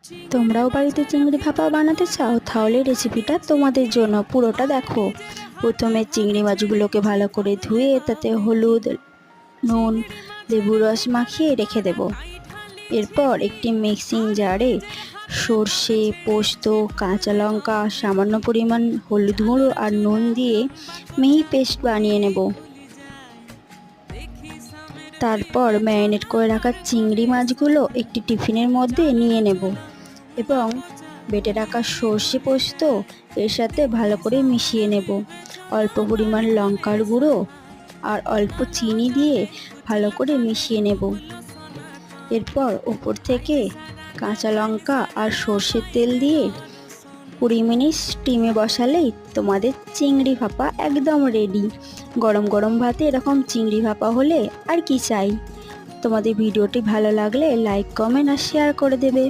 তোমরাও বাড়িতে চিংড়ি ভাপা বানাতে চাও তাহলে রেসিপিটা তোমাদের জন্য, পুরোটা দেখো। প্রথমে চিংড়ি মাছগুলোকে ভালো করে ধুয়ে তাতে হলুদ, নুন, লেবুর রস মাখিয়ে রেখে দেব। এরপর একটি মিক্সিং জারে সর্ষে, পোস্ত, কাঁচা লঙ্কা, সামান্য পরিমাণ হলুদ গুঁড়ো আর নুন দিয়ে মিহি পেস্ট বানিয়ে নেব। তারপর ম্যারিনেট করে রাখা চিংড়ি মাছগুলো একটি টিফিনের মধ্যে নিয়ে নেব এবং বেটে রাখা সর্ষে পোস্ত এর সাথে ভালো করে মিশিয়ে নেব। অল্প পরিমাণ লঙ্কার গুঁড়ো আর অল্প চিনি দিয়ে ভালো করে মিশিয়ে নেব। এরপর ওপর থেকে কাঁচা লঙ্কা আর সর্ষের তেল দিয়ে 20 মিনিট স্টিমে বসালেই তোমাদের চিংড়ি ভাপা একদম রেডি। গরম গরম ভাতে এরকম চিংড়ি ভাপা হলে আর কি চাই। তোমাদের ভিডিওটি ভালো লাগলে লাইক, কমেন্ট আর শেয়ার করে দেবে।